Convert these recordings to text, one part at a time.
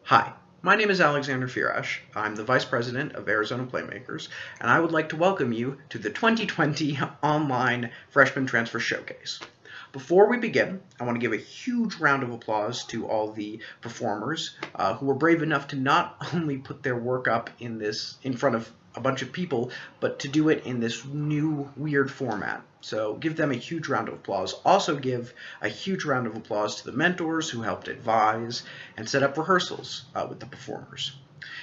Hi, my name is Alexander Firash. I'm the Vice President of Arizona Playmakers, and I would like to welcome you to the 2020 Online Freshman Transfer Showcase. Before we begin, I want to give a huge round of applause to all the performers who were brave enough to not only put their work up in front of a bunch of people, but to do it in this new weird format. So give them a huge round of applause. Also give a huge round of applause to the mentors who helped advise and set up rehearsals with the performers.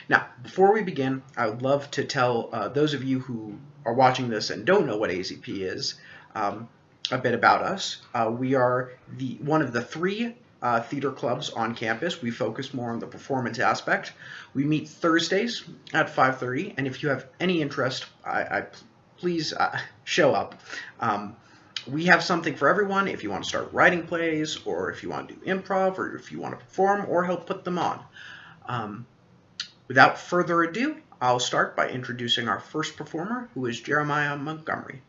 Now, before we begin, I would love to tell those of you who are watching this and don't know what AZP is a bit about us. We are one of the three theater clubs on campus. We focus more on the performance aspect. We meet Thursdays at 5:30, and if you have any interest, please show up. We have something for everyone if you want to start writing plays, or if you want to do improv, or if you want to perform or help put them on. Without further ado, I'll start by introducing our first performer, who is Jeremiah Montgomery.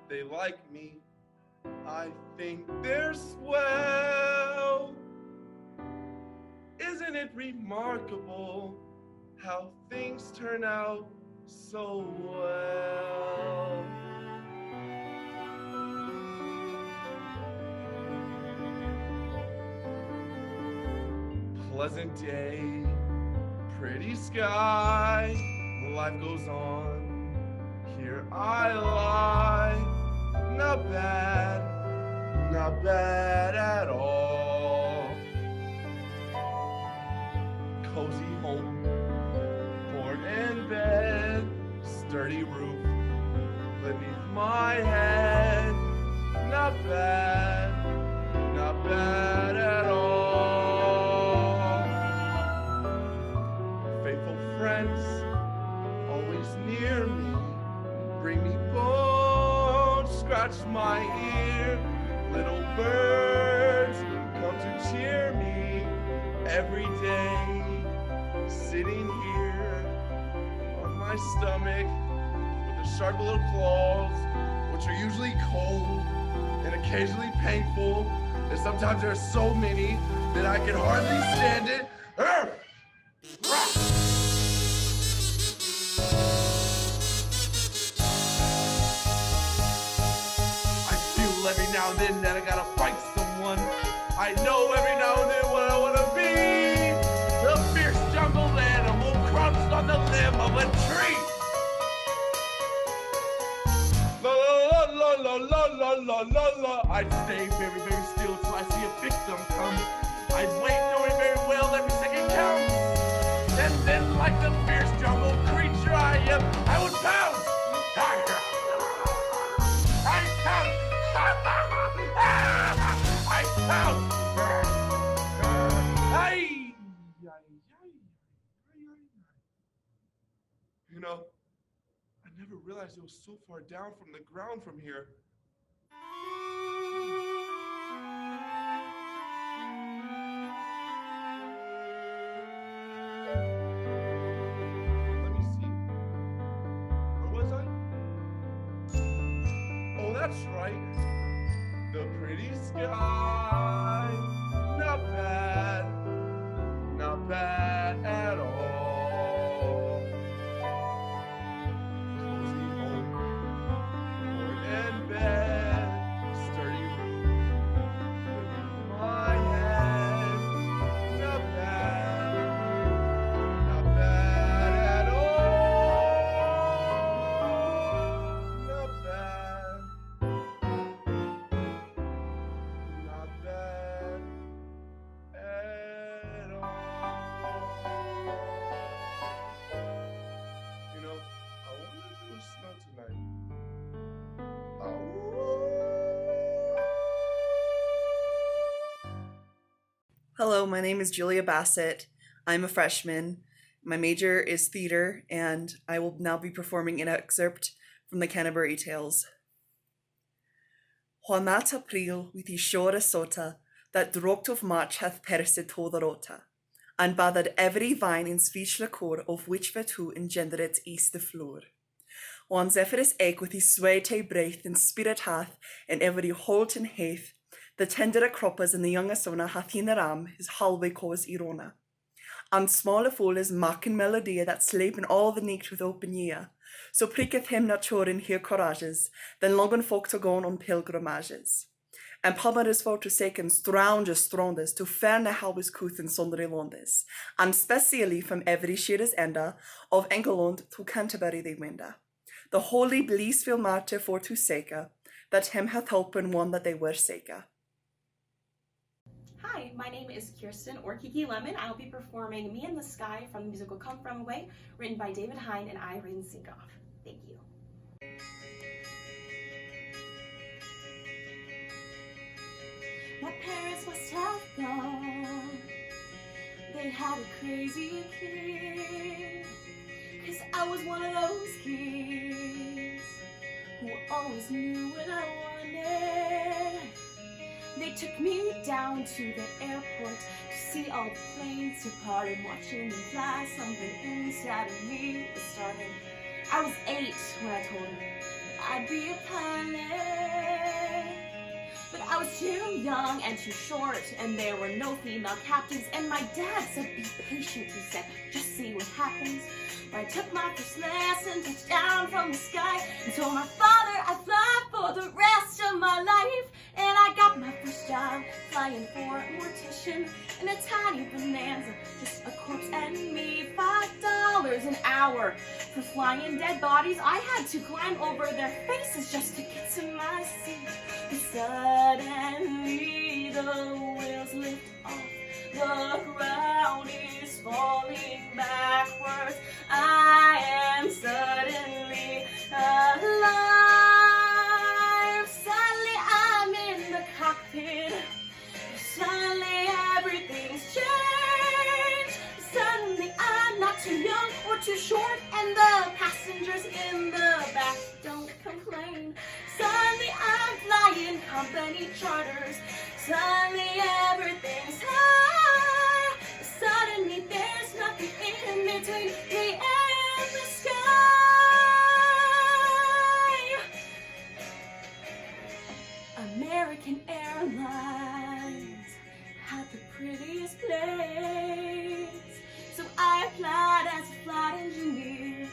They like me, I think they're swell. Isn't it remarkable how things turn out so well? Pleasant day, pretty sky, life goes on, here I lie. Not bad at all. Cozy home, board and bed, sturdy roof beneath my head. Not bad at all. Faithful friends, always near me, bring me bones, scratch my ear. Little birds come to cheer me every day. Sitting here on my stomach with the sharp little claws, which are usually cold and occasionally painful, and sometimes there are so many that I can hardly stand it. I feel every now and then that I gotta fight someone. I know every now and then what I wanna be. The fierce jungle animal crouched on the limb of a tree. La la la la la la la la. I'd stay very, very still till I see a victim come. I'd wait knowing very well every second counts. And then like the fierce jungle creature I am, I would pounce. I pounce. I pounce. You know, I never realized it was so far down from the ground from here. Let me see. Where was I? Oh, that's right. The pretty sky. Not bad at all. Cozy home, board and bed, sturdy roof beneath my head. Not bad at all. Not bad at all. You know, I wonder if it will snow tonight. Hello, my name is Julia Bassett. I'm a freshman. My major is theater, and I will now be performing an excerpt from the Canterbury Tales. Juanat April with his shore sota, that drogt of March hath perset the rota, and bathered every vine in speech liquor of which vetu engenderet is the floor. One Zephyrus eke with his sway tay breath and spirit hath, in every holt and haith, the tender croppers and the younger sona hath in the ram his halway cause irona. And smaller fool is mac and melody that sleep in all the night with open ear. So pricketh him naturen here courages, then longen folk to go on pilgrimages. And palmer is for to seken stranges strondes to ferne halwes kuth and sondre londes, and specially from every sheer's enda of Engeland to Canterbury they winda. The holy Bleasville martyr for to seka, that him hath holpen one that they were seka. Hi, my name is Kirsten or Kirsten Lemon. I'll be performing Me in the Sky from the musical Come From Away, written by David Hine and Irene Sinkoff. Thank you. My parents must have gone. They had a crazy kid. 'Cause I was one of those kids who always knew what I wanted. They took me down to the airport to see all the planes depart, and watching them fly, something inside of me was starting. I was 8 when I told them I'd be a pilot. But I was too young and too short, and there were no female captains, and my dad said, be patient, he said, just see what happens. But I took my first lesson, touched down from the sky, and told my father I'd fly for the rest of my life. And I got my first job flying for a mortician in a tiny bonanza, just a corpse and me. $5 an hour for flying dead bodies. I had to climb over their faces just to get to my seat. But suddenly the wheels lift off, the ground is falling backwards. I am suddenly alive. Suddenly I'm in the cockpit. Suddenly everything's changed. Suddenly I'm not too young or too short, and the passengers in the back don't complain. Suddenly I'm flying company charters. Suddenly everything's high. Suddenly there's nothing in between me and the sky. American Airlines had the prettiest planes, so I applied as a flight engineer.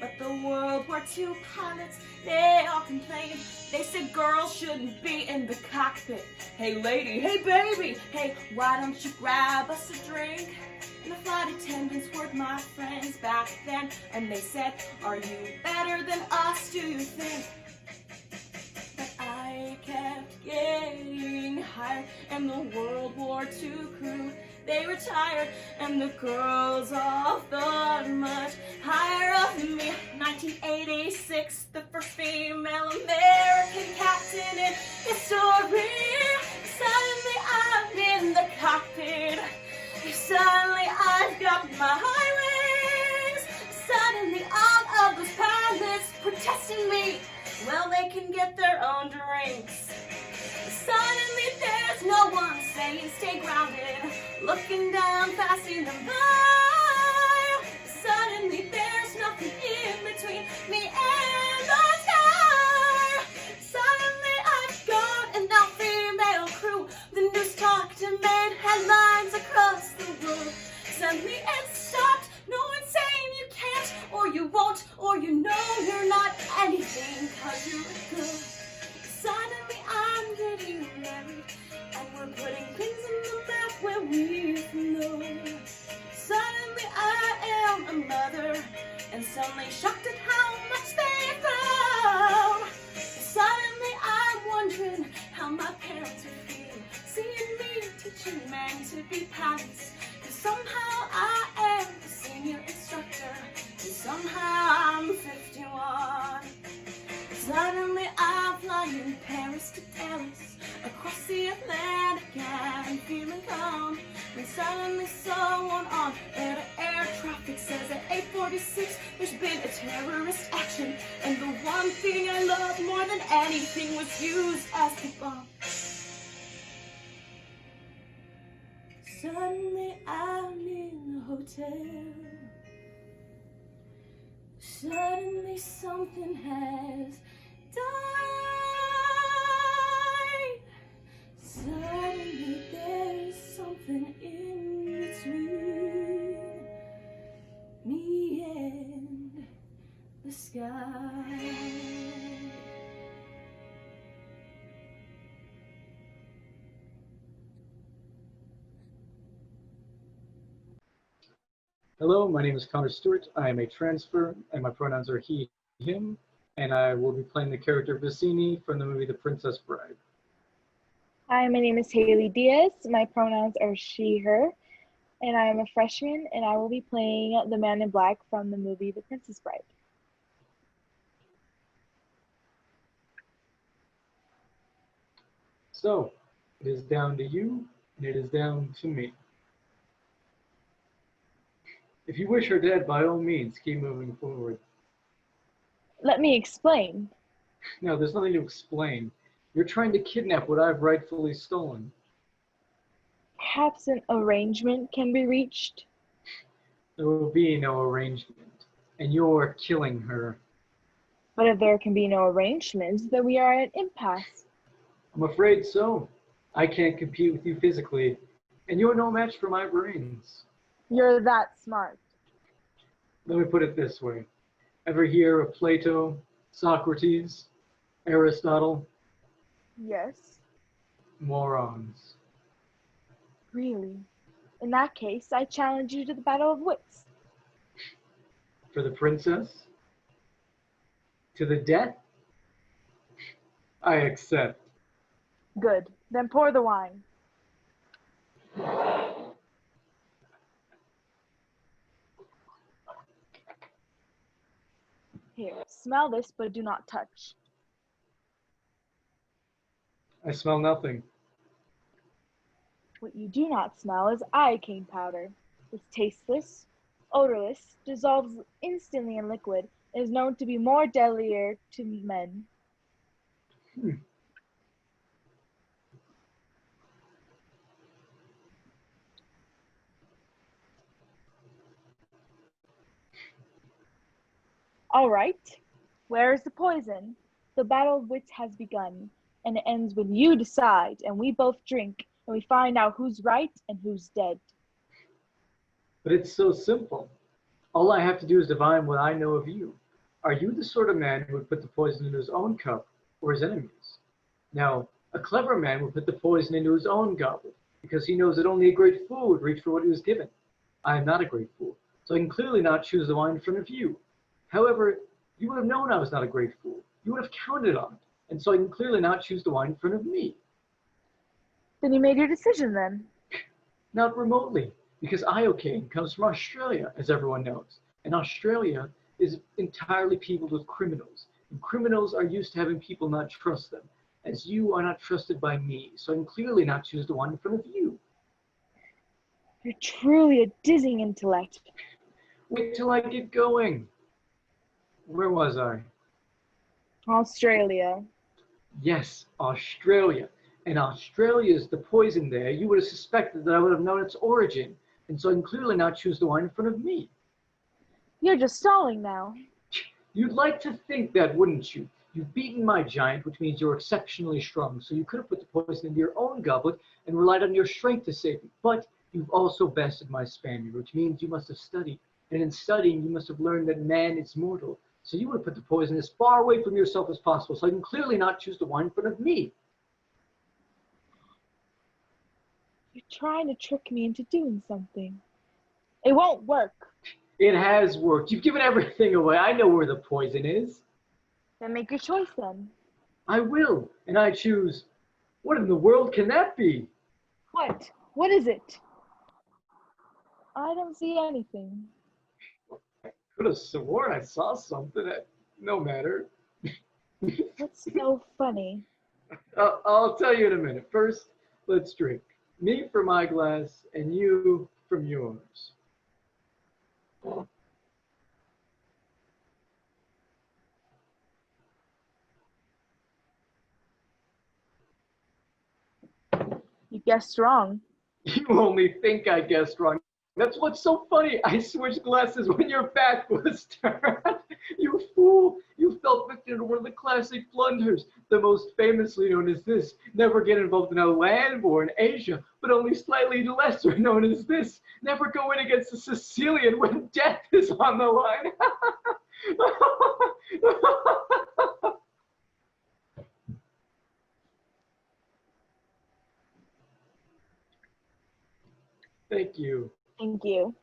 But the World War II pilots, they all complained. They said girls shouldn't be in the cockpit. Hey lady, hey baby, hey, why don't you grab us a drink? And the flight attendants were my friends back then, and they said, are you better than us, do you think? But I kept getting higher, and the World War II crew, they retired, and the girls all thought much higher of me. 1986, the first female American captain in history. Suddenly I'm in the cockpit. Suddenly I've got my high wings. Suddenly all of those pilots protesting me, well, they can get their own drinks. Suddenly there's no one saying stay grounded, looking down, passing them by. Suddenly there's nothing in between me and the sky. Suddenly I've got an all-female crew. The news talked and made headlines across the world. Suddenly it stopped. No one's saying you can't, or you won't, or you know you're not anything, 'cause you're a girl. Suddenly I'm getting married, and we're putting things in the map where we know. Suddenly I am a mother, and suddenly shocked at how much they found. Suddenly I'm wondering how my parents would feel seeing me teaching men to be pilots. 'Cause somehow I am the senior instructor, and somehow I'm 51. Suddenly I'm flying Paris to Dallas, across the Atlantic and feeling calm. When suddenly someone on air traffic says at 8:46 there's been a terrorist action, and the one thing I love more than anything was used as the bomb. Suddenly I'm in a hotel. Suddenly something has died. Suddenly there's something in between me and the sky. Hello, my name is Connor Stewart. I am a transfer, and my pronouns are he, him, and I will be playing the character Vicini from the movie The Princess Bride. Hi, my name is Haley Diaz. My pronouns are she, her, and I am a freshman, and I will be playing the man in black from the movie The Princess Bride. So, it is down to you, and it is down to me. If you wish her dead, by all means, keep moving forward. Let me explain. No, there's nothing to explain. You're trying to kidnap what I've rightfully stolen. Perhaps an arrangement can be reached. There will be no arrangement, and you're killing her. But if there can be no arrangement, then we are at an impasse. I'm afraid so. I can't compete with you physically, and you're no match for my brains. You're that smart. Let me put it this way. Ever hear of Plato, Socrates, Aristotle? Yes, Morons. really. In that case, I challenge you to the battle of wits. For the princess? To the death? I accept. Good. Then pour the wine. Here, smell this, but do not touch. I smell nothing. What you do not smell is iocane powder. It's tasteless, odorless, dissolves instantly in liquid, and is known to be more deadlier to men. All right, where is the poison? The battle of wits has begun, and it ends when you decide, and we both drink, and we find out who's right and who's dead. But it's so simple. All I have to do is divine what I know of you. Are you the sort of man who would put the poison into his own cup or his enemy's? Now, a clever man would put the poison into his own goblet because he knows that only a great fool would reach for what he was given. I am not a great fool, so I can clearly not choose the wine in front of you. However, you would have known I was not a great fool. You would have counted on it, and so I can clearly not choose the wine in front of me. Then you made your decision then. Not remotely, because iocane comes from Australia, as everyone knows. And Australia is entirely peopled with criminals. And criminals are used to having people not trust them, as you are not trusted by me, so I can clearly not choose the one in front of you. You're truly a dizzying intellect. Wait till I get going. Where was I? Australia. Yes, Australia. And Australia is the poison there. You would have suspected that I would have known its origin, and so I can clearly not choose the one in front of me. You're just stalling now. You'd like to think that, wouldn't you? You've beaten my giant, which means you're exceptionally strong, so you could have put the poison into your own goblet and relied on your strength to save me. But you've also bested my Spaniard, which means you must have studied. And in studying, you must have learned that man is mortal. So you would have put the poison as far away from yourself as possible, so I can clearly not choose the one in front of me. You're trying to trick me into doing something. It won't work. It has worked. You've given everything away. I know where the poison is. Then make your choice then. I will, and I choose. What in the world can that be? What? What is it? I don't see anything. Could have sworn I saw something. No matter. What's so funny? I'll tell you in a minute. First, let's drink. Me from my glass, and you from yours. You guessed wrong. You only think I guessed wrong. That's what's so funny. I switched glasses when your back was turned. You fool! You fell victim to one of the classic blunders, the most famously known as this. Never get involved in a land war in Asia, but only slightly lesser known as this. Never go in against a Sicilian when death is on the line. Thank you. Thank you.